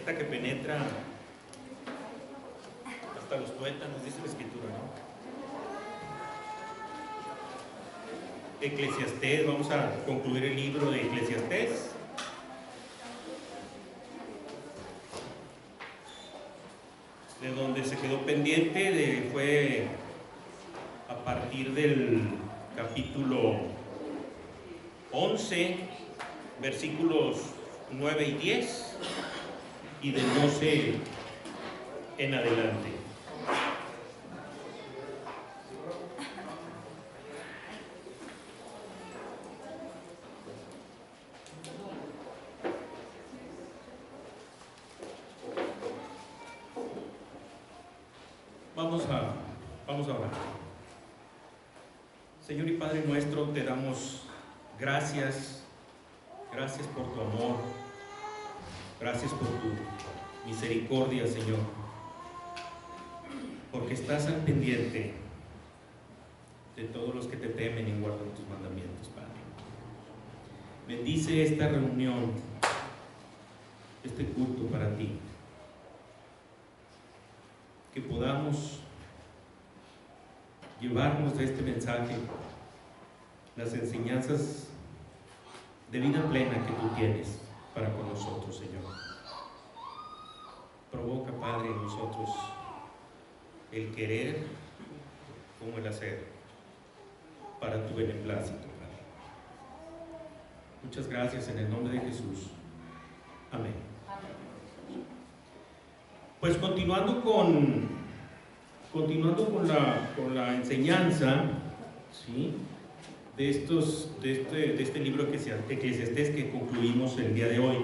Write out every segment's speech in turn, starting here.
esta que penetra hasta los tuétanos, dice la Escritura, ¿no? Eclesiastés, vamos a concluir el libro de Eclesiastés. De donde se quedó pendiente fue a partir del capítulo 11, versículos 9 y 10, y del 12 en adelante. Vamos a orar. Señor y Padre nuestro, te damos gracias por tu amor, gracias por tu misericordia, Señor, porque estás al pendiente de todos los que te temen y guardan tus mandamientos, Padre. Bendice esta reunión, este culto para ti, que podamos llevarnos de este mensaje las enseñanzas de vida plena que tú tienes para con nosotros, Señor. Provoca, Padre, en nosotros el querer como el hacer para tu beneplácito, Padre. Muchas gracias en el nombre de Jesús. Amén. Pues continuando con la enseñanza, ¿sí?, de este libro Eclesiastés que concluimos el día de hoy.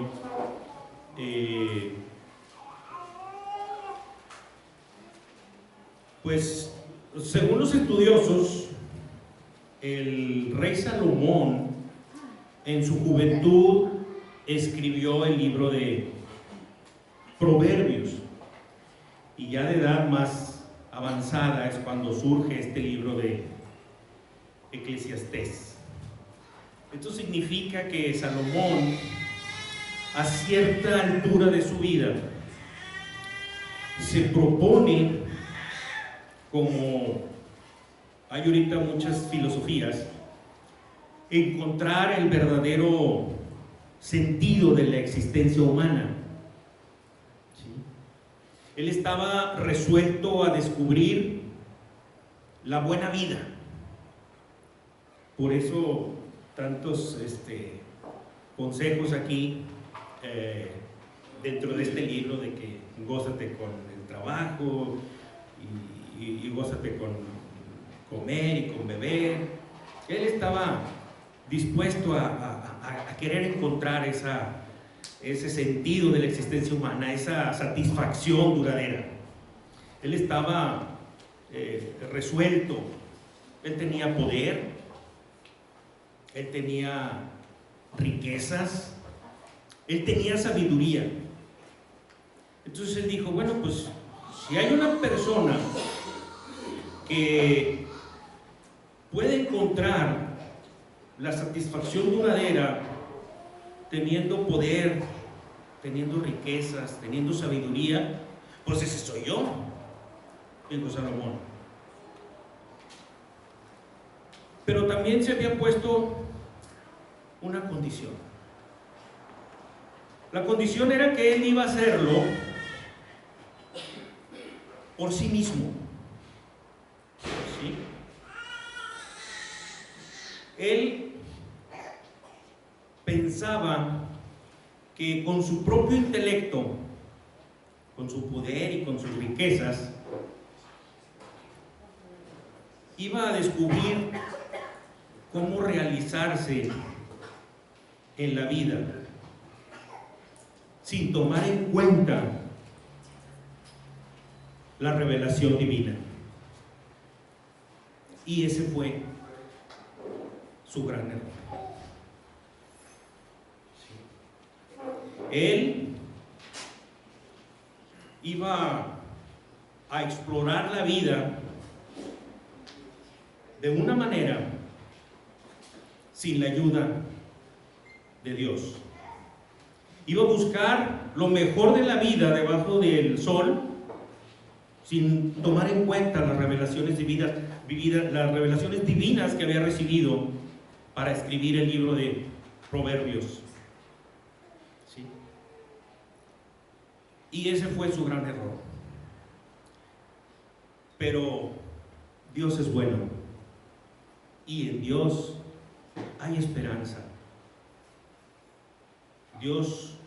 Pues según los estudiosos, el rey Salomón en su juventud escribió el libro de Proverbios, y ya de edad más avanzada es cuando surge este libro de Eclesiastés. Esto significa que Salomón, a cierta altura de su vida, se propone, como hay ahorita muchas filosofías, encontrar el verdadero sentido de la existencia humana. ¿Sí? Él estaba resuelto a descubrir la buena vida. Por eso tantos consejos aquí dentro de este libro, de que gózate con el trabajo y gózate con comer y con beber. Él estaba dispuesto a querer encontrar ese sentido de la existencia humana, esa satisfacción duradera. Él estaba resuelto. Él tenía poder, él tenía riquezas, él tenía sabiduría. Entonces él dijo, bueno, pues si hay una persona que puede encontrar la satisfacción duradera teniendo poder, teniendo riquezas, teniendo sabiduría, pues ese soy yo, dijo Salomón. Pero también se había puesto una condición. La condición era que él iba a hacerlo por sí mismo. ¿Sí? Él pensaba que con su propio intelecto, con su poder y con sus riquezas, iba a descubrir cómo realizarse en la vida sin tomar en cuenta la revelación divina. Y ese fue su gran error. Él iba a explorar la vida de una manera sin la ayuda de Dios. Iba a buscar lo mejor de la vida debajo del sol, sin tomar en cuenta las revelaciones las revelaciones divinas que había recibido para escribir el libro de Proverbios. ¿Sí? Y ese fue su gran error. Pero Dios es bueno, y en Dios hay esperanza. Dios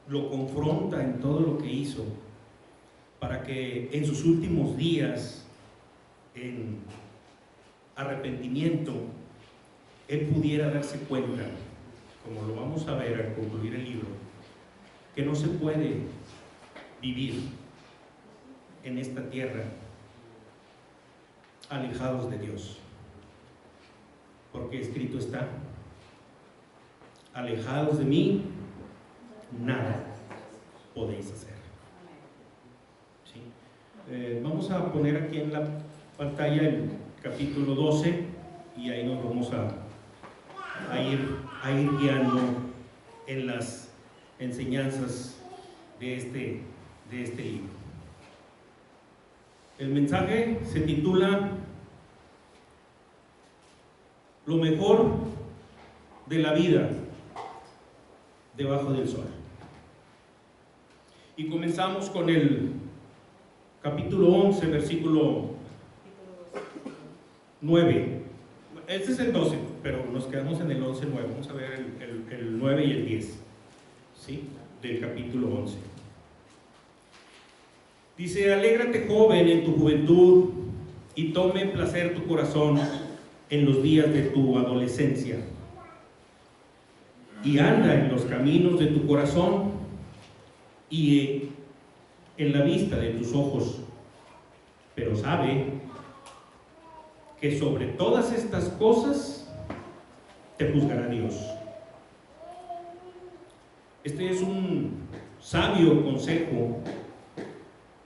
lo confronta en todo lo que hizo, para que en sus últimos días, en arrepentimiento, él pudiera darse cuenta, como lo vamos a ver al concluir el libro, que no se puede vivir en esta tierra alejados de Dios, porque escrito está: alejados de mí, nada podéis hacer. ¿Sí? Vamos a poner aquí en la pantalla el capítulo 12, y ahí nos vamos a ir guiando en las enseñanzas de este libro. El mensaje se titula Lo mejor de la vida debajo del sol. Y comenzamos con el capítulo 11, versículo 9. Este es el 12, pero nos quedamos en el 11, 9. Vamos a ver el 9 y el 10, ¿sí? Del capítulo 11. Dice: alégrate, joven, en tu juventud, y tome placer tu corazón en los días de tu adolescencia, y anda en los caminos de tu corazón y en la vista de tus ojos, pero sabe que sobre todas estas cosas te juzgará Dios. Este es un sabio consejo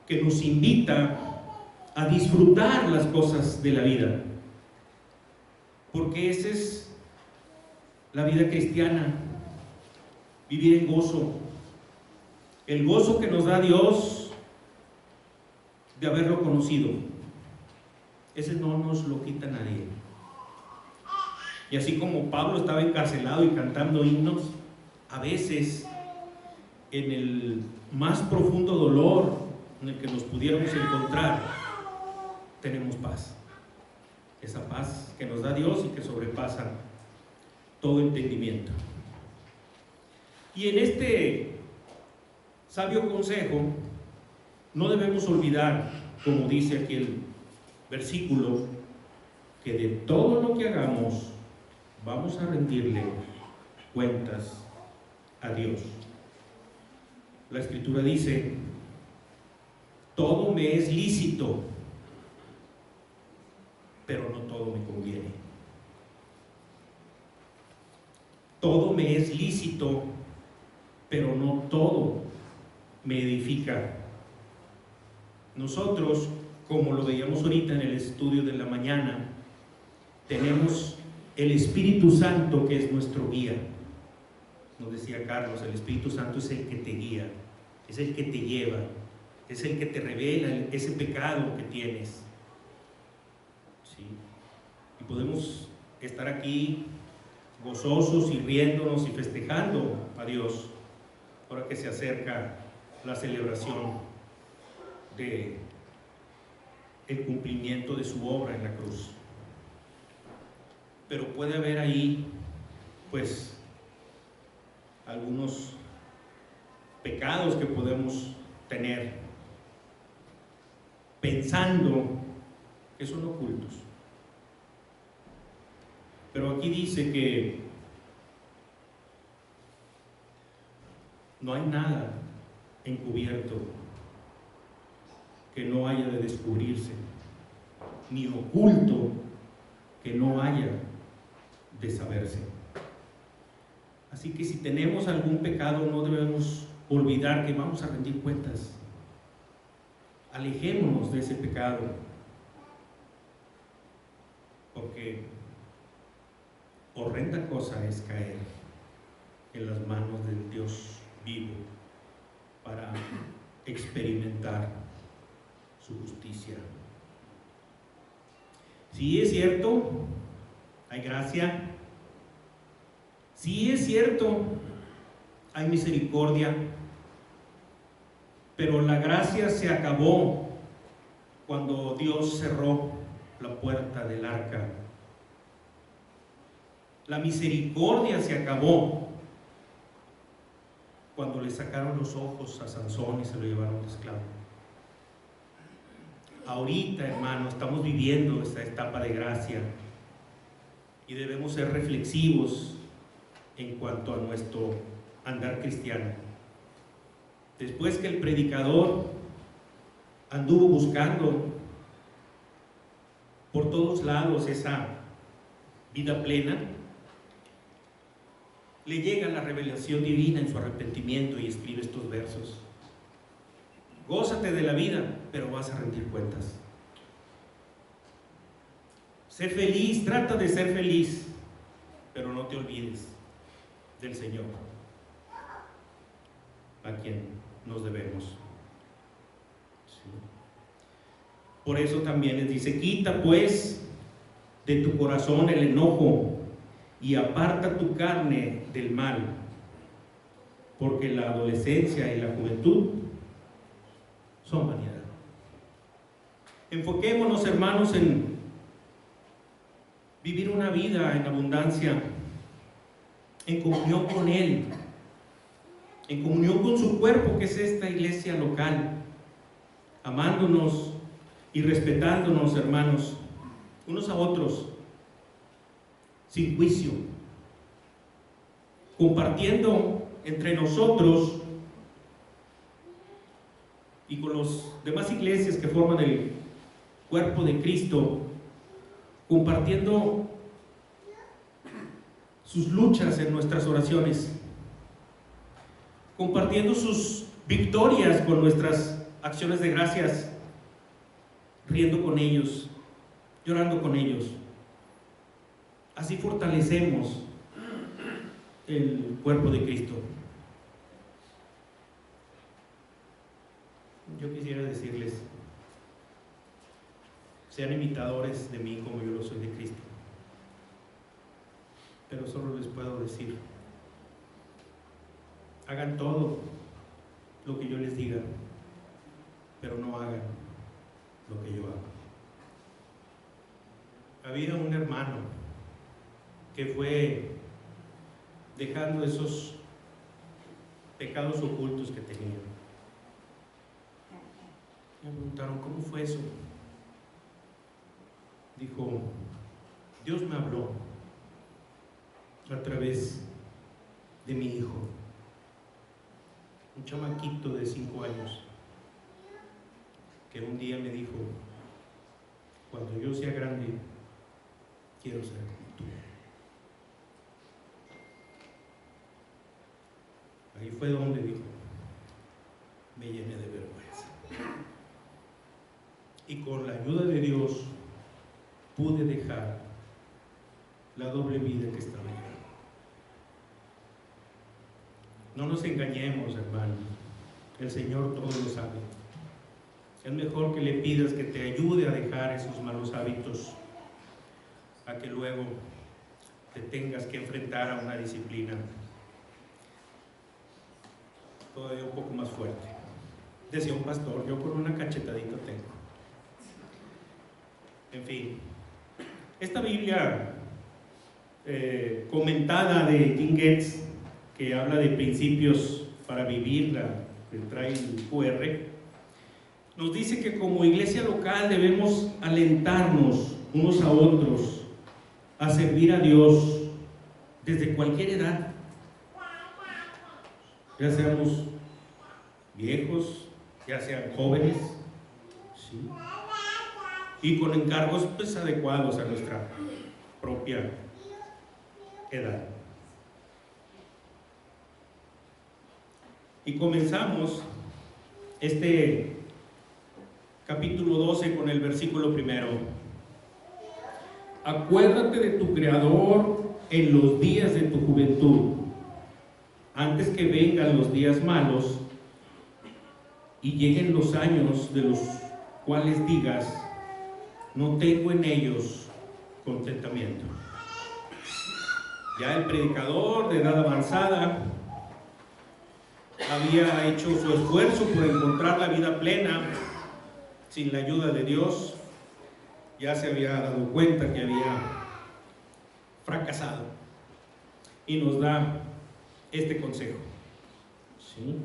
que nos invita a disfrutar las cosas de la vida, porque esa es la vida cristiana, vivir en gozo, el gozo que nos da Dios de haberlo conocido. Ese no nos lo quita nadie. Y así como Pablo estaba encarcelado y cantando himnos, a veces en el más profundo dolor en el que nos pudiéramos encontrar, tenemos paz. Esa paz que nos da Dios y que sobrepasa todo entendimiento. Y en este sabio consejo no debemos olvidar, como dice aquí el versículo, que de todo lo que hagamos vamos a rendirle cuentas a Dios. La Escritura dice: todo me es lícito, pero no todo me conviene. Todo me es lícito, pero no todo me edifica. Nosotros, como lo veíamos ahorita en el estudio de la mañana, tenemos el Espíritu Santo, que es nuestro guía. Nos decía Carlos, el Espíritu Santo es el que te guía, es el que te lleva, es el que te revela ese pecado que tienes. ¿Sí? Y podemos estar aquí gozosos y riéndonos y festejando a Dios ahora que se acerca la celebración de el cumplimiento de su obra en la cruz. Pero puede haber ahí, pues, algunos pecados que podemos tener pensando que son ocultos. Pero aquí dice que no hay nada encubierto que no haya de descubrirse, ni oculto que no haya de saberse. Así que si tenemos algún pecado, no debemos olvidar que vamos a rendir cuentas. Alejémonos de ese pecado, porque horrenda cosa es caer en las manos del Dios vivo para experimentar su justicia. Sí es cierto, hay gracia. Sí es cierto, hay misericordia. Pero la gracia se acabó cuando Dios cerró la puerta del arca. La misericordia se acabó cuando le sacaron los ojos a Sansón y se lo llevaron de esclavo. Ahorita, hermano, estamos viviendo esta etapa de gracia y debemos ser reflexivos en cuanto a nuestro andar cristiano. Después que el predicador anduvo buscando por todos lados esa vida plena, le llega la revelación divina en su arrepentimiento y escribe estos versos: gózate de la vida, pero vas a rendir cuentas. Sé feliz, trata de ser feliz, pero no te olvides del Señor, a quien nos debemos. Sí. Por eso también les dice: quita pues de tu corazón el enojo y aparta tu carne del mal, porque la adolescencia y la juventud son vanidad. Enfoquémonos, hermanos, en vivir una vida en abundancia, en comunión con Él, en comunión con su cuerpo, que es esta iglesia local, amándonos y respetándonos, hermanos, unos a otros, sin juicio, compartiendo entre nosotros y con las demás iglesias que forman el cuerpo de Cristo, compartiendo sus luchas en nuestras oraciones, compartiendo sus victorias con nuestras acciones de gracias, riendo con ellos, llorando con ellos. Así fortalecemos el cuerpo de Cristo. Yo quisiera decirles: sean imitadores de mí como yo lo soy de Cristo. Pero solo les puedo decir: hagan todo lo que yo les diga, pero no hagan lo que yo hago. Había un hermano que fue dejando esos pecados ocultos que tenía. Me preguntaron: ¿cómo fue eso? Dijo: Dios me habló a través de mi hijo, un chamaquito de 5 años, que un día me dijo: cuando yo sea grande, quiero ser como tú. Ahí fue donde dijo: me llené de vergüenza. Y con la ayuda de Dios pude dejar la doble vida que estaba llevando. No nos engañemos, hermano. El Señor todo lo sabe. Es mejor que le pidas que te ayude a dejar esos malos hábitos, a que luego te tengas que enfrentar a una disciplina todavía un poco más fuerte. Decía un pastor: yo con una cachetadita tengo. En fin, esta Biblia comentada de Jim Getz, que habla de principios para vivirla, que trae el QR, nos dice que como iglesia local debemos alentarnos unos a otros a servir a Dios desde cualquier edad, ya seamos viejos, ya sean jóvenes, ¿sí? Y con encargos pues adecuados a nuestra propia edad. Y comenzamos este capítulo 12 con el versículo 1. Acuérdate de tu Creador en los días de tu juventud, antes que vengan los días malos y lleguen los años de los cuales digas, no tengo en ellos contentamiento. Ya el predicador de edad avanzada había hecho su esfuerzo por encontrar la vida plena sin la ayuda de Dios. Ya se había dado cuenta que había fracasado y nos da este consejo, ¿sí?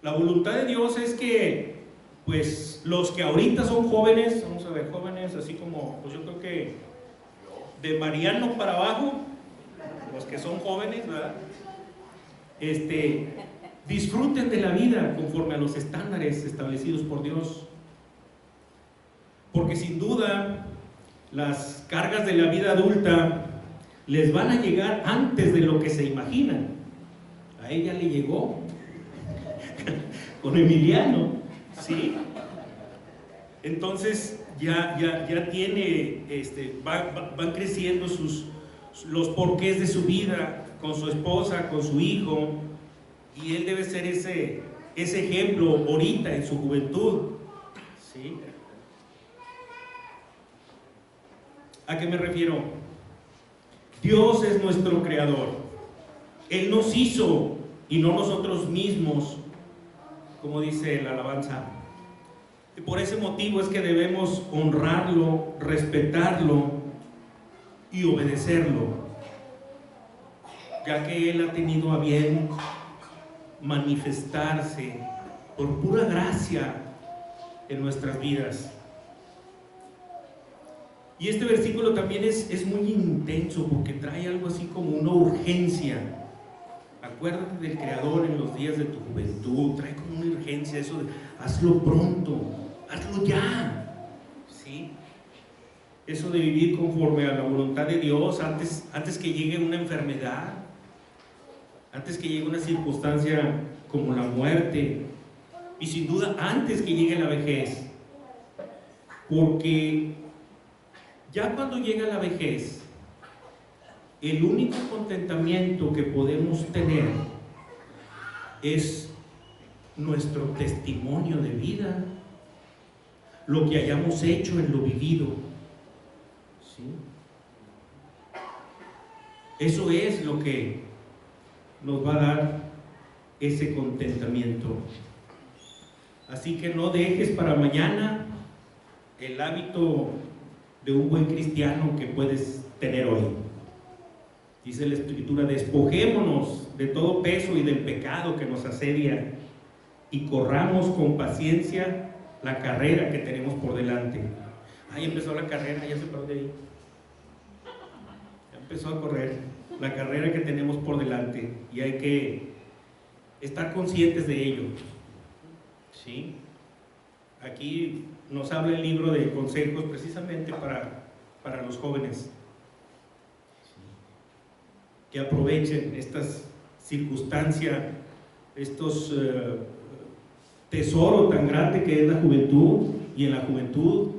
La voluntad de Dios es que, pues, los que ahorita son jóvenes, vamos a ver, jóvenes así como, pues yo creo que de Mariano para abajo, los que son jóvenes, ¿verdad? Disfruten de la vida conforme a los estándares establecidos por Dios, porque sin duda las cargas de la vida adulta les van a llegar antes de lo que se imaginan. A ella le llegó con Emiliano, ¿sí? Entonces ya tiene, van creciendo los porqués de su vida con su esposa, con su hijo, y él debe ser ese ejemplo ahorita en su juventud, ¿sí? ¿A qué me refiero? Dios es nuestro creador. Él nos hizo y no nosotros mismos, como dice la alabanza. Y por ese motivo es que debemos honrarlo, respetarlo y obedecerlo, ya que Él ha tenido a bien manifestarse por pura gracia en nuestras vidas. Y este versículo también es muy intenso porque trae algo así como una urgencia. Acuérdate del Creador en los días de tu juventud, trae como una urgencia eso de hazlo pronto, hazlo ya, ¿sí? Eso de vivir conforme a la voluntad de Dios antes que llegue una enfermedad, antes que llegue una circunstancia como la muerte, y sin duda antes que llegue la vejez, porque ya cuando llega la vejez, el único contentamiento que podemos tener es nuestro testimonio de vida, lo que hayamos hecho en lo vivido, ¿sí? Eso es lo que nos va a dar ese contentamiento. Así que no dejes para mañana el hábito de un buen cristiano que puedes tener hoy. Dice la Escritura, despojémonos de todo peso y del pecado que nos asedia y corramos con paciencia la carrera que tenemos por delante. Ahí empezó la carrera, ya se paró de ahí. Ya empezó a correr la carrera que tenemos por delante y hay que estar conscientes de ello, ¿sí? Aquí nos habla el libro de consejos precisamente para los jóvenes, que aprovechen estas circunstancias, estos tesoro tan grande que es la juventud, y en la juventud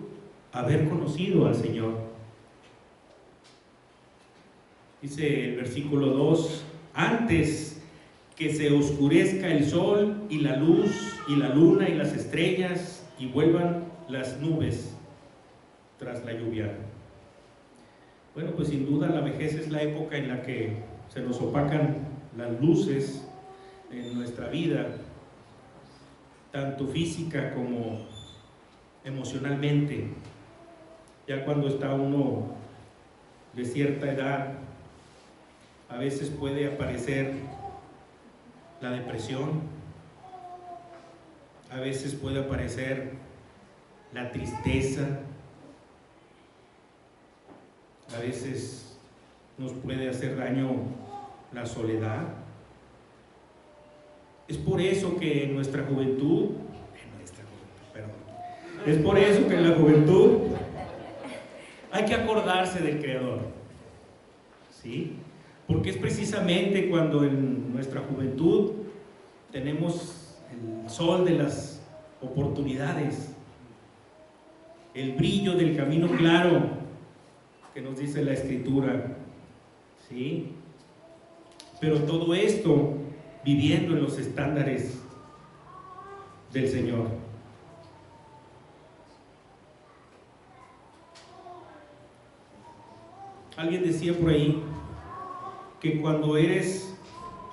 haber conocido al Señor. Dice el versículo 2, antes que se oscurezca el sol y la luz y la luna y las estrellas y vuelvan las nubes tras la lluvia. Bueno, pues sin duda la vejez es la época en la que se nos opacan las luces en nuestra vida, tanto física como emocionalmente. Ya cuando está uno de cierta edad, a veces puede aparecer la depresión, a veces puede aparecer la tristeza, a veces nos puede hacer daño la soledad. Es por eso que en nuestra juventud, es por eso que en la juventud hay que acordarse del Creador, ¿sí? Porque es precisamente cuando en nuestra juventud tenemos el sol de las oportunidades, el brillo del camino claro que nos dice la Escritura, ¿sí? pero todo esto viviendo en los estándares del Señor. Alguien decía por ahí que cuando eres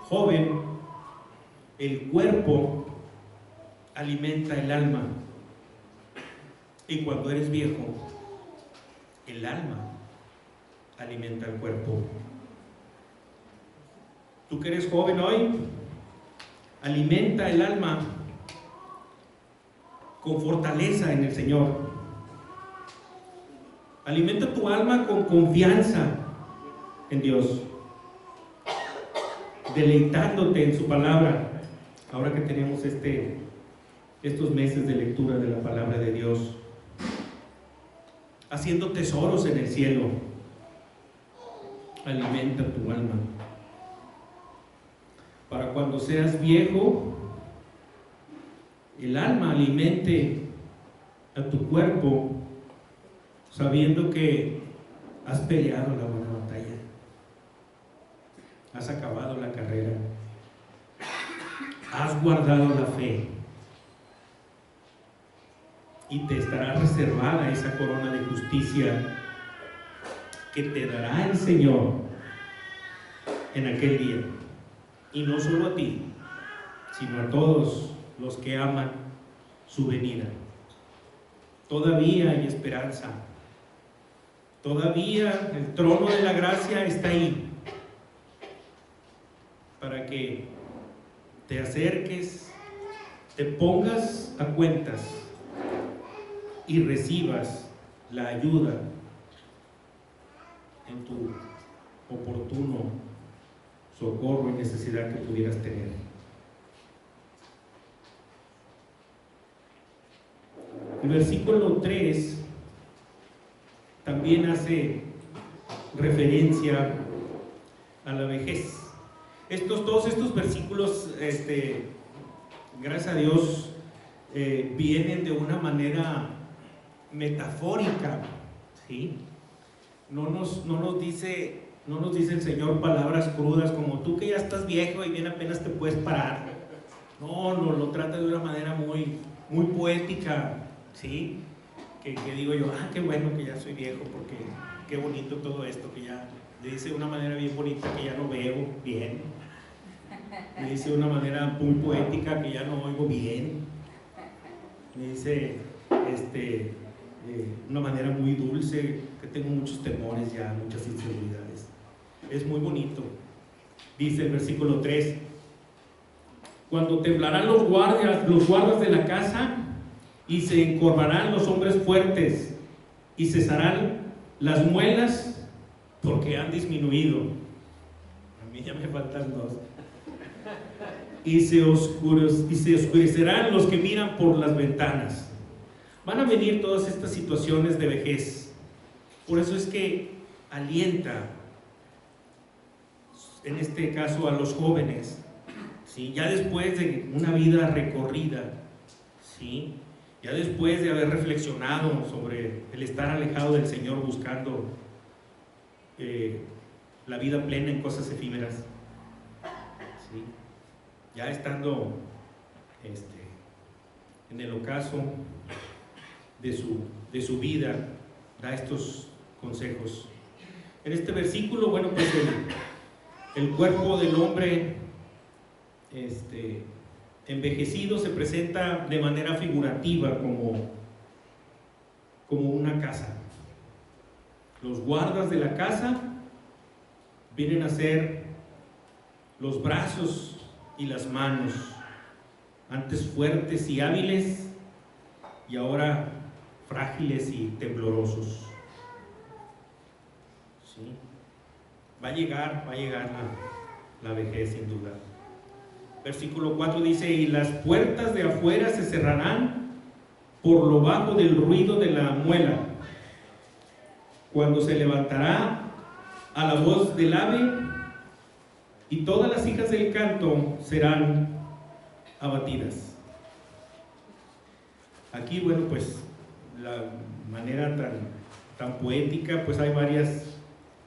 joven, el cuerpo alimenta el alma, y cuando eres viejo, el alma alimenta el cuerpo. Tú que eres joven hoy, alimenta el alma con fortaleza en el Señor. Alimenta tu alma con confianza en Dios, deleitándote en su palabra. Ahora que tenemos estos meses de lectura de la palabra de Dios, haciendo tesoros en el cielo. Alimenta tu alma para cuando seas viejo, el alma alimente a tu cuerpo, sabiendo que has peleado la buena batalla, has acabado la carrera, has guardado la fe, y te estará reservada esa corona de justicia que te dará el Señor en aquel día. Y no solo a ti, sino a todos los que aman su venida. Todavía hay esperanza. Todavía el trono de la gracia está ahí para que te acerques, te pongas a cuentas y recibas la ayuda en tu oportuno socorro y necesidad que pudieras tener. El versículo 3 también hace referencia a la vejez. Todos estos versículos, gracias a Dios, vienen de una manera metafórica, ¿sí? No nos dice el Señor palabras crudas como tú que ya estás viejo y bien apenas te puedes parar. No, lo trata de una manera muy, muy poética, ¿sí? Que digo yo, qué bueno que ya soy viejo, porque qué bonito todo esto, que ya le dice de una manera bien bonita que ya no veo bien, le dice de una manera muy poética que ya no oigo bien, le dice de una manera muy dulce que tengo muchos temores ya, muchas inseguridades. Es muy bonito. Dice el versículo 3: cuando temblarán los guardas de la casa, y se encorvarán los hombres fuertes, y cesarán las muelas, porque han disminuido. A mí ya me faltan dos. Y se oscurecerán los que miran por las ventanas. Van a venir todas estas situaciones de vejez. Por eso es que alienta, en este caso, a los jóvenes, ¿sí? Ya después de una vida recorrida, ¿sí? Ya después de haber reflexionado sobre el estar alejado del Señor, buscando la vida plena en cosas efímeras, ¿sí? Ya estando en el ocaso de su vida, da estos consejos. En este versículo, bueno, pues el cuerpo del hombre envejecido se presenta de manera figurativa como una casa. Los guardas de la casa vienen a ser los brazos y las manos, antes fuertes y hábiles, y ahora frágiles y temblorosos. ¿Sí? Va a llegar la vejez, sin duda. Versículo 4 dice: y las puertas de afuera se cerrarán por lo bajo del ruido de la muela, cuando se levantará a la voz del ave, y todas las hijas del canto serán abatidas. Aquí, bueno, pues la manera tan poética, pues hay varias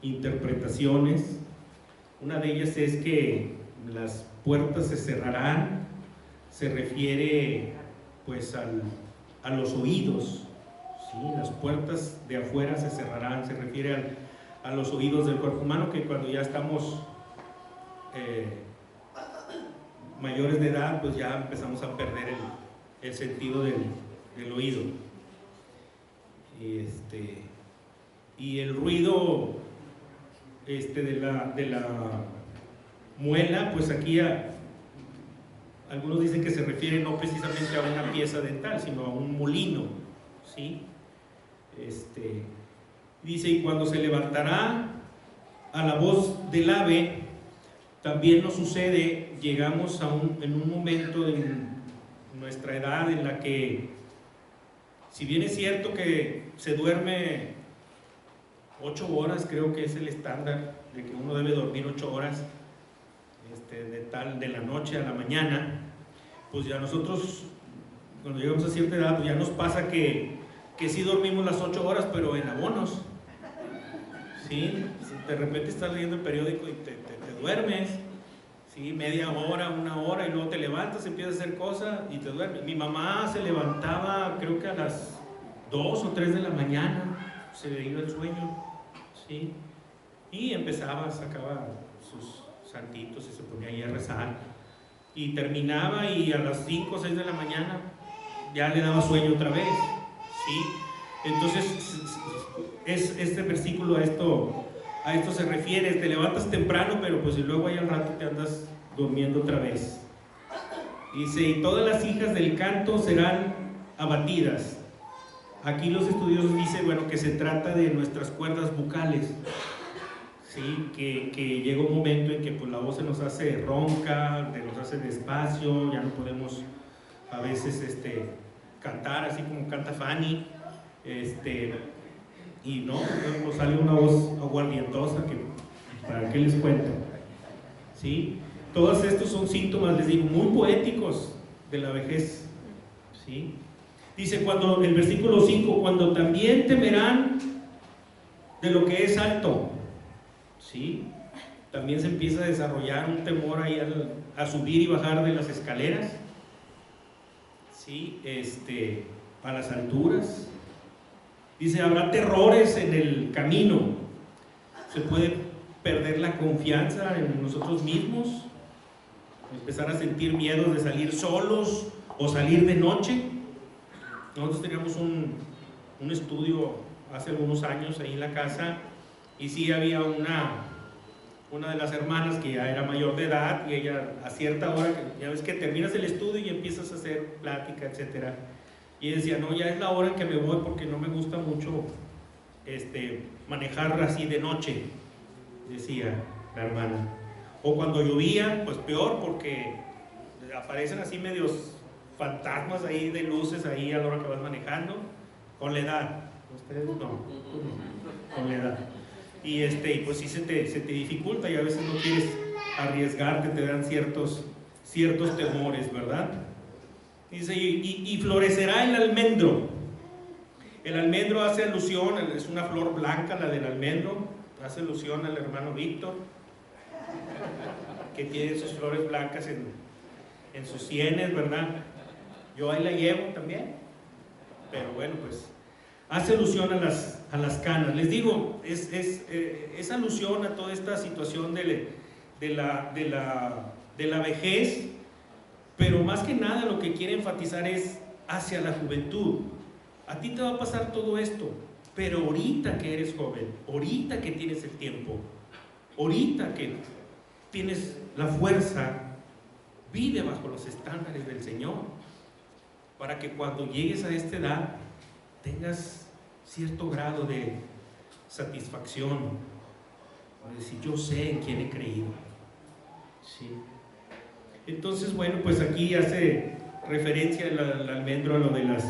interpretaciones. Una de ellas es que las puertas se cerrarán, se refiere pues a los oídos, ¿sí? Las puertas de afuera se cerrarán, se refiere a los oídos del cuerpo humano, que cuando ya estamos mayores de edad, pues ya empezamos a perder el sentido del oído. Y el ruido de la muela, pues aquí algunos dicen que se refiere no precisamente a una pieza dental, sino a un molino, ¿sí? Dice, y cuando se levantará a la voz del ave, también nos sucede, llegamos en un momento en nuestra edad en la que, si bien es cierto que se duerme 8 horas, creo que es el estándar de que uno debe dormir 8 horas, de la noche a la mañana, pues ya nosotros, cuando llegamos a cierta edad, pues ya nos pasa que sí dormimos las 8 horas, pero en abonos, ¿sí? De repente estás leyendo el periódico y te duermes, ¿sí? Media hora, 1 hora, y luego te levantas, empiezas a hacer cosas y te duermes. Mi mamá se levantaba, creo que a las 2 o 3 de la mañana, se le iba el sueño, ¿sí? Y sacaba sus santitos y se ponía ahí a rezar, y terminaba, y a las 5 o 6 de la mañana ya le daba sueño otra vez, ¿sí? Entonces este versículo a esto se refiere. Te levantas temprano, pero pues y luego ahí al rato te andas durmiendo otra vez. Dice, y todas las hijas del canto serán abatidas. Aquí los estudiosos dicen, bueno, que se trata de nuestras cuerdas vocales, ¿sí? Que llega un momento en que pues la voz se nos hace ronca, nos hace despacio, ya no podemos a veces cantar así como canta Fanny, y no, nos sale una voz aguardientosa que para qué les cuento, ¿sí? Todos estos son síntomas, les digo, muy poéticos de la vejez, ¿sí? Dice el versículo 5, cuando también temerán de lo que es alto, ¿sí? También se empieza a desarrollar un temor ahí a subir y bajar de las escaleras, ¿sí? A las alturas. Dice, habrá terrores en el camino, se puede perder la confianza en nosotros mismos, empezar a sentir miedos de salir solos o salir de noche. Nosotros teníamos un estudio hace algunos años ahí en la casa, y sí había una de las hermanas que ya era mayor de edad, y ella a cierta hora, ya ves que terminas el estudio y empiezas a hacer plática, etcétera, y decía, no, ya es la hora en que me voy porque no me gusta mucho manejar así de noche, decía la hermana. O cuando llovía, pues peor, porque aparecen así medios fantasmas ahí de luces ahí a la hora que vas manejando, con la edad. Ustedes no, con la edad. Y pues sí se te dificulta, y a veces no quieres arriesgarte, te dan ciertos temores, ¿verdad? Dice, y florecerá el almendro. El almendro hace alusión, es una flor blanca la del almendro, hace alusión al hermano Víctor, que tiene sus flores blancas en sus sienes, ¿verdad? Yo ahí la llevo también, pero bueno, pues hace alusión a las canas. Les digo, es alusión a toda esta situación de la vejez, pero más que nada lo que quiere enfatizar es hacia la juventud. A ti te va a pasar todo esto, pero ahorita que eres joven, ahorita que tienes el tiempo, ahorita que tienes la fuerza, vive bajo los estándares del Señor, para que cuando llegues a esta edad tengas cierto grado de satisfacción, para decir, yo sé en quién he creído, ¿sí? Entonces, bueno, pues aquí hace referencia el almendro a lo de las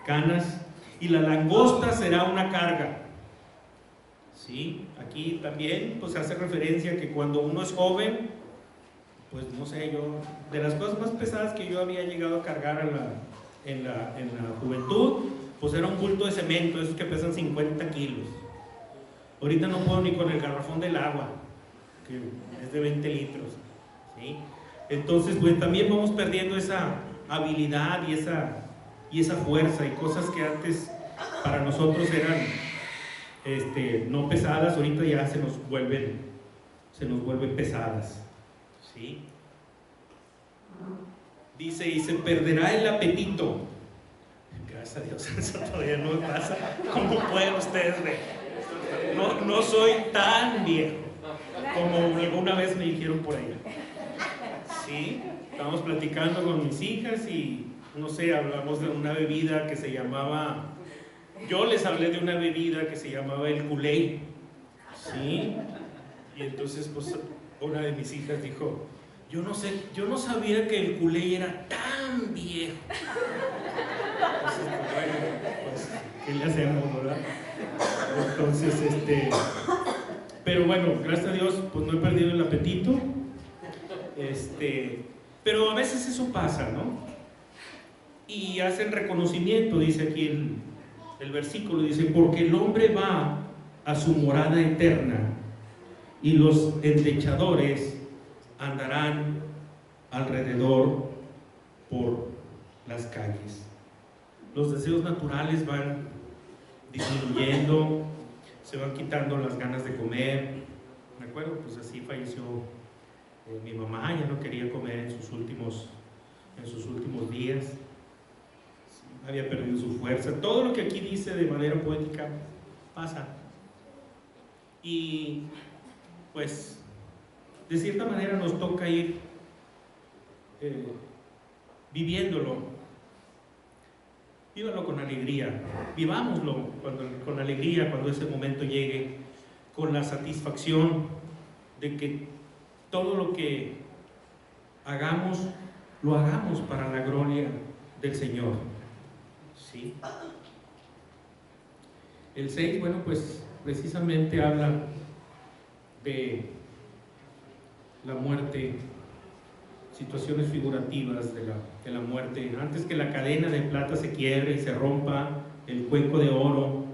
canas, y la langosta será una carga, ¿sí? Aquí también pues hace referencia que cuando uno es joven, pues no sé, de las cosas más pesadas que yo había llegado a cargar en la juventud, pues era un bulto de cemento, esos que pesan 50 kilos. Ahorita no puedo ni con el garrafón del agua que es de 20 litros, ¿sí? Entonces, pues también vamos perdiendo esa habilidad y esa fuerza y cosas que antes para nosotros eran no pesadas, ahorita ya se nos vuelven pesadas, ¿sí? Dice, y se perderá el apetito. Gracias a Dios, eso todavía no me pasa. ¿Cómo pueden ustedes ver? No soy tan viejo como alguna vez me dijeron por allá. Sí, estábamos platicando con mis hijas y no sé, hablamos de una bebida que se llamaba, yo les hablé de una bebida que se llamaba el Kool-Aid, ¿sí? Y entonces pues una de mis hijas dijo, yo no sabía que el Kool-Aid era tan viejo. Entonces, pues, bueno, pues, ¿qué le hacemos, verdad? Entonces, pero bueno, gracias a Dios, pues no he perdido el apetito. Pero a veces eso pasa, ¿no? Y hacen reconocimiento, dice aquí el versículo, dice, porque el hombre va a su morada eterna y los endechadores andarán alrededor por las calles. Los deseos naturales van disminuyendo, se van quitando las ganas de comer. Me acuerdo, pues así falleció mi mamá, ya no quería comer en sus últimos días, había perdido su fuerza. Todo lo que aquí dice de manera poética pasa. Y pues de cierta manera nos toca ir viviéndolo. Vívalo con alegría, vivámoslo con alegría cuando ese momento llegue, con la satisfacción de que todo lo que hagamos, lo hagamos para la gloria del Señor. ¿Sí? El 6, bueno, pues precisamente habla de la muerte, situaciones figurativas de la muerte. Antes que la cadena de plata se quiebre y se rompa el cuenco de oro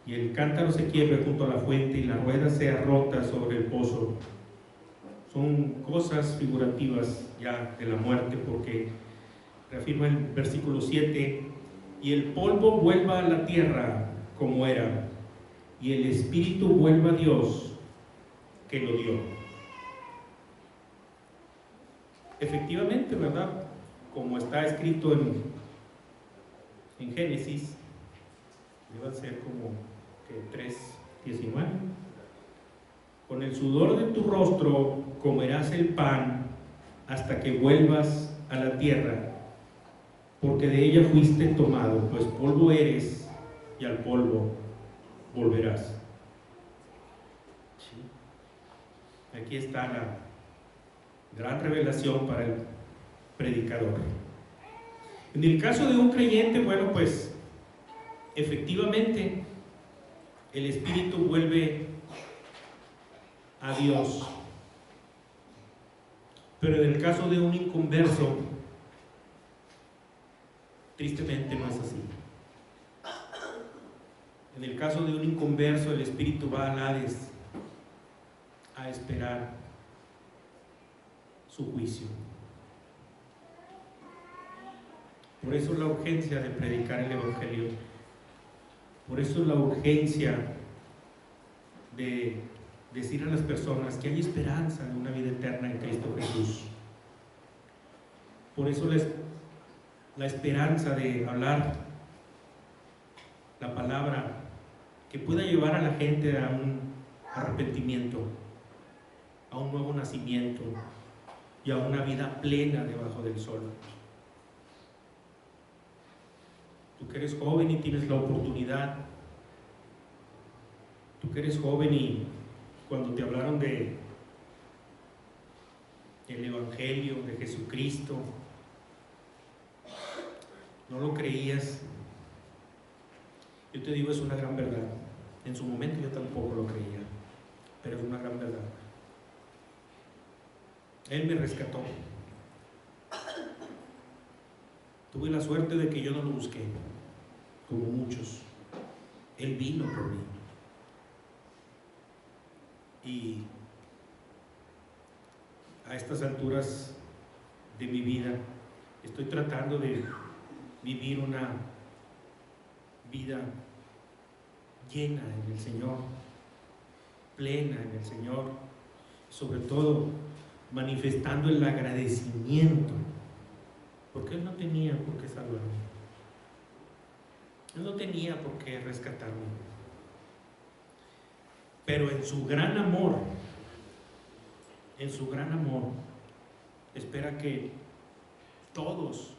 y el cántaro se quiebre junto a la fuente y la rueda sea rota sobre el pozo. Son cosas figurativas ya de la muerte, porque reafirma el versículo 7, y el polvo vuelva a la tierra como era, y el espíritu vuelva a Dios que lo dio. Efectivamente, ¿verdad? Como está escrito en Génesis, debe ser como que 3:19. Con el sudor de tu rostro comerás el pan hasta que vuelvas a la tierra, porque de ella fuiste tomado, pues polvo eres y al polvo volverás. ¿Sí? Aquí está la gran revelación para el predicador. En el caso de un creyente, bueno, pues efectivamente el espíritu vuelve a Dios, pero en el caso de un inconverso, tristemente no es así. En el caso de un inconverso, el espíritu va al Hades a esperar su juicio. Por eso la urgencia de predicar el Evangelio, por eso la urgencia de decir a las personas que hay esperanza de una vida eterna en Cristo Jesús. Por eso la esperanza de hablar la palabra que pueda llevar a la gente a un arrepentimiento, a un nuevo nacimiento y a una vida plena debajo del sol. Tú que eres joven y tienes la oportunidad, tú que eres joven y cuando te hablaron del Evangelio de Jesucristo, no lo creías. Yo te digo, es una gran verdad. En su momento yo tampoco lo creía, pero es una gran verdad. Él me rescató. Tuve la suerte de que yo no lo busqué, como muchos. Él vino por mí. Y a estas alturas de mi vida estoy tratando de vivir una vida llena en el Señor, plena en el Señor, sobre todo manifestando el agradecimiento, porque Él no tenía por qué salvarme, Él no tenía por qué rescatarme, pero en su gran amor, espera que todos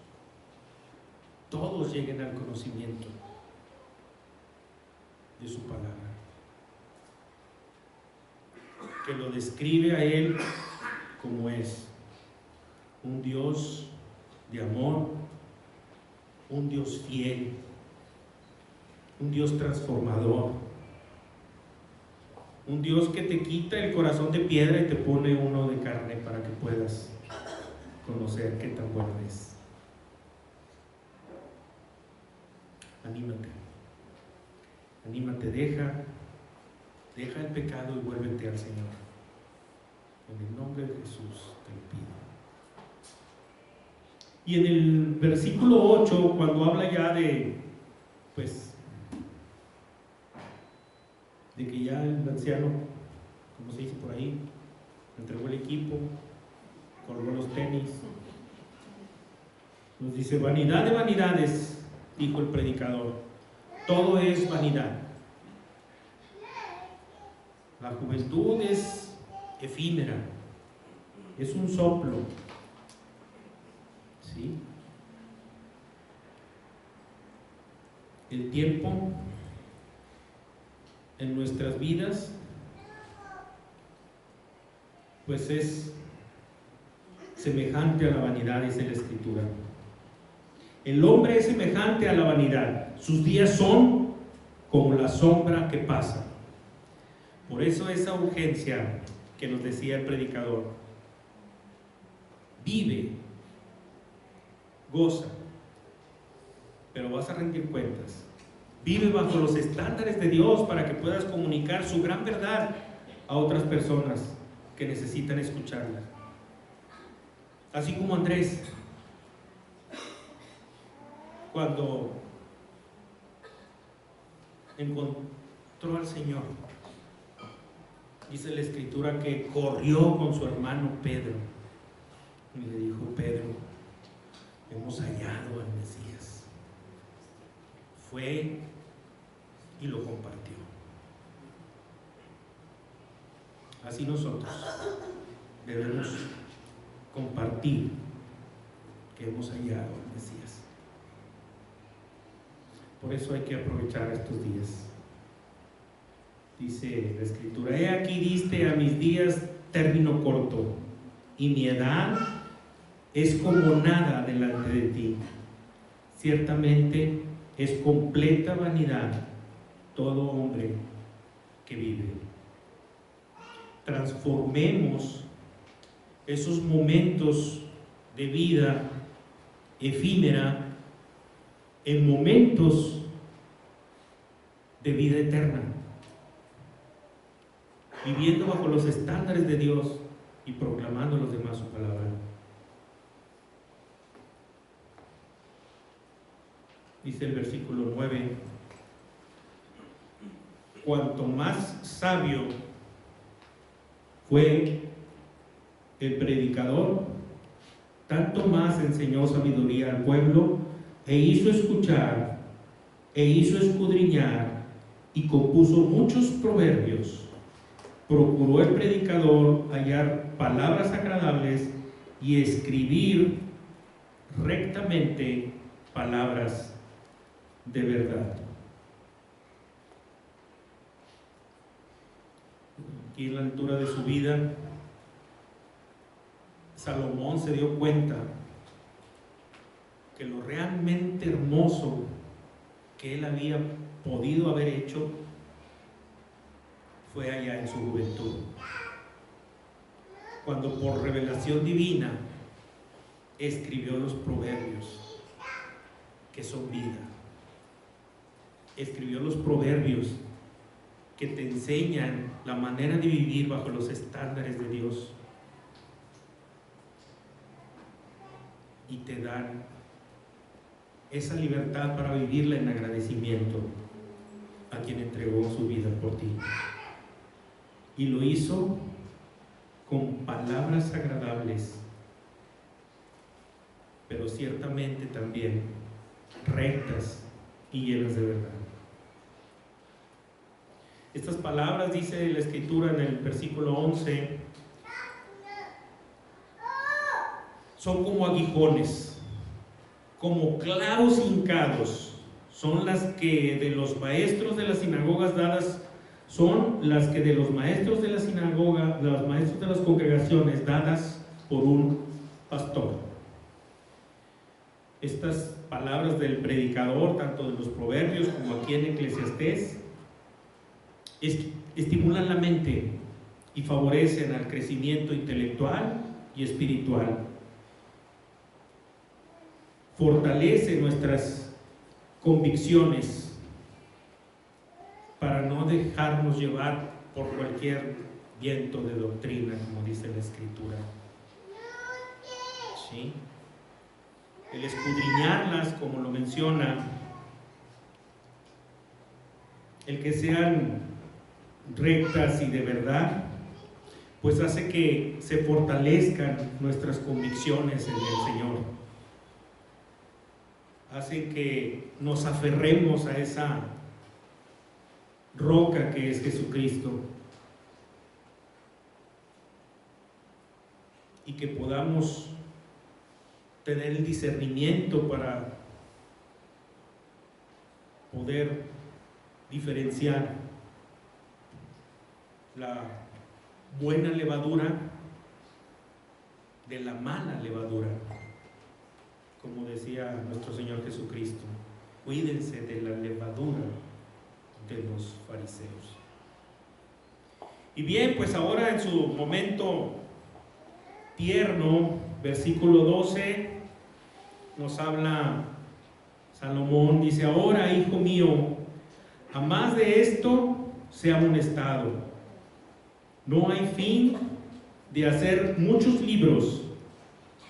lleguen al conocimiento de su palabra, que lo describe a Él como es un Dios de amor, un Dios fiel, un Dios transformador, un Dios que te quita el corazón de piedra y te pone uno de carne para que puedas conocer qué tan bueno es. Anímate, deja el pecado y vuélvete al Señor. En el nombre de Jesús te lo pido. Y en el versículo 8, cuando habla ya de que ya el anciano, como se dice por ahí, entregó el equipo, colgó los tenis, nos dice: vanidad de vanidades, dijo el predicador, todo es vanidad. La juventud es efímera, es un soplo, ¿sí? El tiempo en nuestras vidas pues es semejante a la vanidad, dice la Escritura. El hombre es semejante a la vanidad, sus días son como la sombra que pasa. Por eso esa urgencia que nos decía el predicador: vive, goza, pero vas a rendir cuentas. Vive bajo los estándares de Dios para que puedas comunicar su gran verdad a otras personas que necesitan escucharla. Así como Andrés, cuando encontró al Señor, dice la Escritura que corrió con su hermano Pedro y le dijo: Pedro, hemos hallado al Mesías. Fue y lo compartió. Así nosotros debemos compartir que hemos hallado al Mesías. Por eso hay que aprovechar estos días. Dice la Escritura: he aquí diste a mis días término corto, y mi edad es como nada delante de ti. Ciertamente es completa vanidad todo hombre que vive. Transformemos esos momentos de vida efímera en momentos de vida eterna, viviendo bajo los estándares de Dios y proclamando a los demás su palabra. Dice el versículo 9: cuanto más sabio fue el predicador, tanto más enseñó sabiduría al pueblo, e hizo escuchar, e hizo escudriñar, y compuso muchos proverbios. Procuró el predicador hallar palabras agradables y escribir rectamente palabras de verdad. Aquí en la lectura de su vida, Salomón se dio cuenta que lo realmente hermoso que él había podido haber hecho fue allá en su juventud, cuando por revelación divina escribió los proverbios que son vida. Escribió los proverbios que te enseñan la manera de vivir bajo los estándares de Dios. y te dan esa libertad para vivirla en agradecimiento a quien entregó su vida por ti. Y lo hizo con palabras agradables, pero ciertamente también rectas y llenas de verdad. Estas palabras, dice la Escritura en el versículo 11, son como aguijones, como clavos hincados. Son las que de los maestros de las sinagogas dadas, son las que de los maestros de la sinagoga, de los maestros de las congregaciones dadas por un pastor. Estas palabras del predicador, tanto de los proverbios como aquí en Eclesiastés, estimulan la mente y favorecen al crecimiento intelectual y espiritual. Fortalece nuestras convicciones para no dejarnos llevar por cualquier viento de doctrina, como dice la Escritura. ¿Sí? El escudriñarlas, como lo menciona, el que sean rectas y de verdad, pues hace que se fortalezcan nuestras convicciones en el Señor. Hace que nos aferremos a esa roca que es Jesucristo y que podamos tener el discernimiento para poder diferenciar la buena levadura de la mala levadura, como decía nuestro Señor Jesucristo. Cuídense de la levadura de los fariseos. Y bien, pues ahora en su momento tierno, versículo 12, nos habla Salomón, dice: ahora, hijo mío, a más de esto se ha amonestado. No hay fin de hacer muchos libros,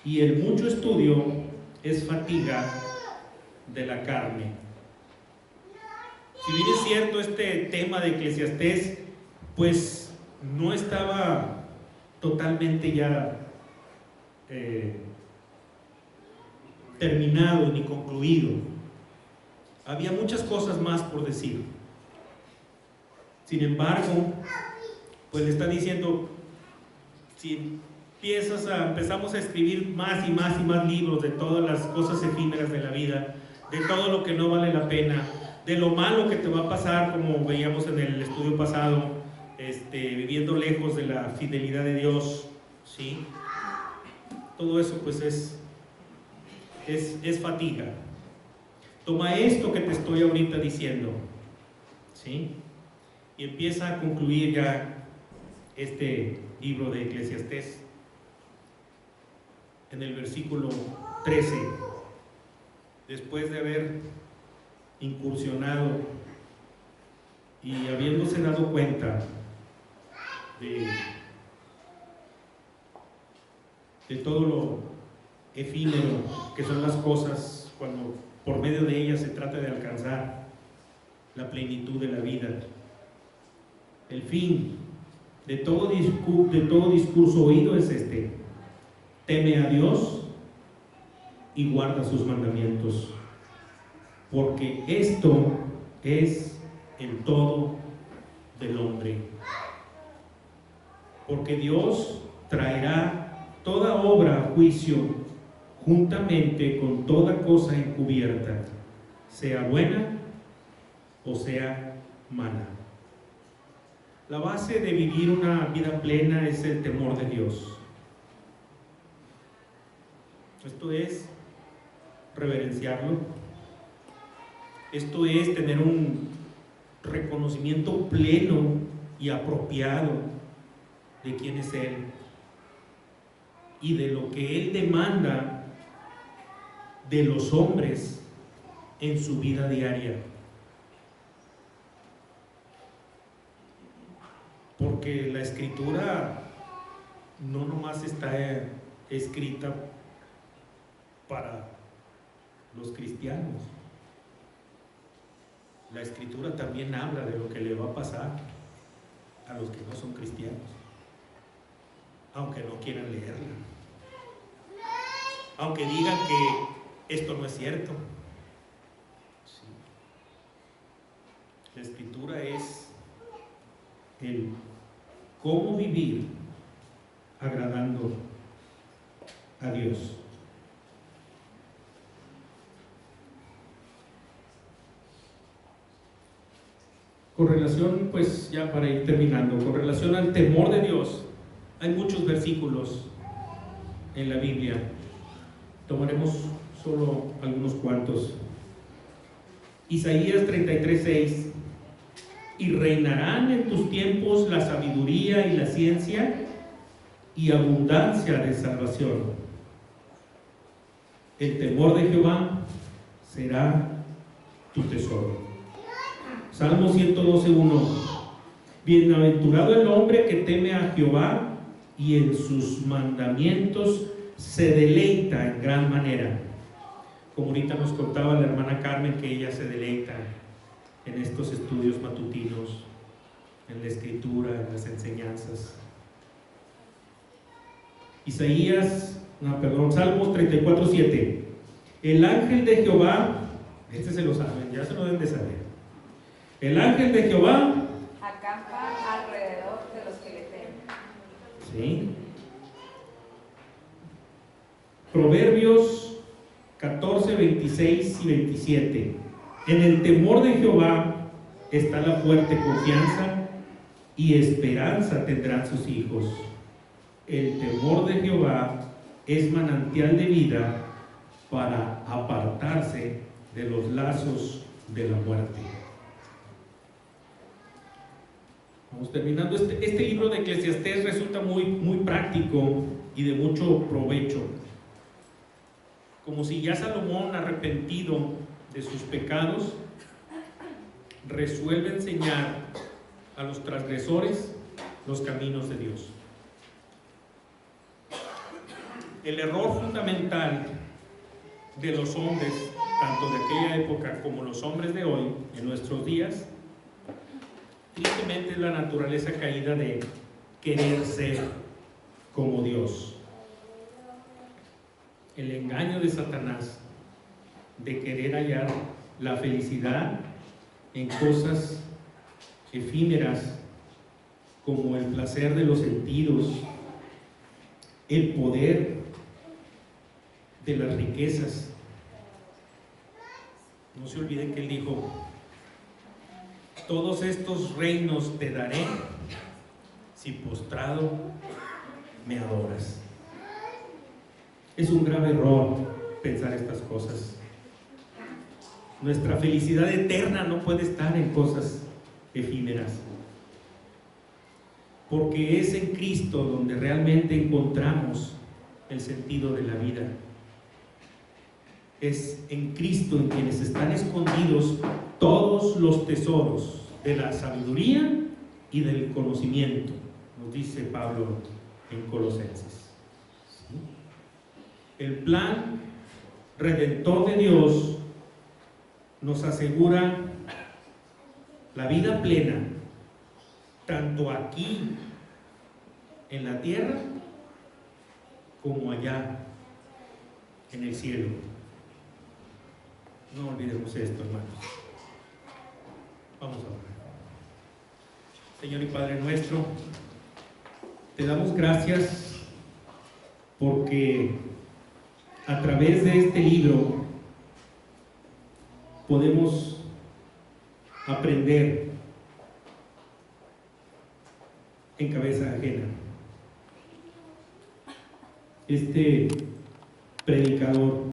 y el mucho estudio es fatiga de la carne. Si bien es cierto, este tema de Eclesiastés pues no estaba totalmente ya terminado ni concluido. Había muchas cosas más por decir. Sin embargo, pues le está diciendo, si empezamos a escribir más y más y más libros de todas las cosas efímeras de la vida, de todo lo que no vale la pena, de lo malo que te va a pasar, como veíamos en el estudio pasado, viviendo lejos de la fidelidad de Dios, ¿sí? Todo eso pues es fatiga. Toma esto que te estoy ahorita diciendo, ¿sí? Y empieza a concluir ya este libro de Eclesiastés en el versículo 13. Después de haber incursionado y habiéndose dado cuenta de todo lo efímero que son las cosas cuando por medio de ellas se trata de alcanzar la plenitud de la vida. El fin de todo discurso oído es este: teme a Dios y guarda sus mandamientos, porque esto es el todo del hombre. Porque Dios traerá toda obra a juicio juntamente con toda cosa encubierta, sea buena o sea mala. La base de vivir una vida plena es el temor de Dios. Esto es reverenciarlo. Esto es tener un reconocimiento pleno y apropiado de quién es Él y de lo que Él demanda de los hombres en su vida diaria. Porque la Escritura no nomás está escrita para los cristianos. La Escritura también habla de lo que le va a pasar a los que no son cristianos, aunque no quieran leerla, aunque digan que esto no es cierto. Sí. La Escritura es el cómo vivir agradando a Dios. Con relación, pues ya para ir terminando, con relación al temor de Dios, hay muchos versículos en la Biblia. Tomaremos solo algunos cuantos. Isaías 33:6: y reinarán en tus tiempos la sabiduría y la ciencia y abundancia de salvación. El temor de Jehová será tu tesoro. Salmo 112:1: bienaventurado el hombre que teme a Jehová y en sus mandamientos se deleita en gran manera. Como ahorita nos contaba la hermana Carmen, que ella se deleita en estos estudios matutinos, en la escritura, en las enseñanzas. Salmos 34:7: el ángel de Jehová, este se lo saben, ya se lo deben de saber. El ángel de Jehová acampa alrededor de los que le temen. Sí. Proverbios 14:26 y 27: en el temor de Jehová está la fuerte confianza, y esperanza tendrán sus hijos. El temor de Jehová es manantial de vida para apartarse de los lazos de la muerte. Vamos terminando. Este libro de Eclesiastés resulta muy práctico y de mucho provecho. Como si ya Salomón, arrepentido de sus pecados, resuelve enseñar a los transgresores los caminos de Dios. El error fundamental de los hombres, tanto de aquella época como los hombres de hoy, en nuestros días, tristemente es la naturaleza caída de querer ser como Dios. El engaño de Satanás de querer hallar la felicidad en cosas efímeras como el placer de los sentidos, el poder de las riquezas. No se olviden que él dijo: todos estos reinos te daré si postrado me adoras. Es un grave error pensar estas cosas. Nuestra felicidad eterna no puede estar en cosas efímeras, porque es en Cristo donde realmente encontramos el sentido de la vida. Es en Cristo en quienes están escondidos todos los tesoros de la sabiduría y del conocimiento, nos dice Pablo en Colosenses. ¿Sí? El plan redentor de Dios nos asegura la vida plena, tanto aquí en la tierra como allá en el cielo. No olvidemos esto, hermanos. Vamos a orar. Señor y Padre nuestro, te damos gracias porque a través de este libro podemos aprender en cabeza ajena. Este predicador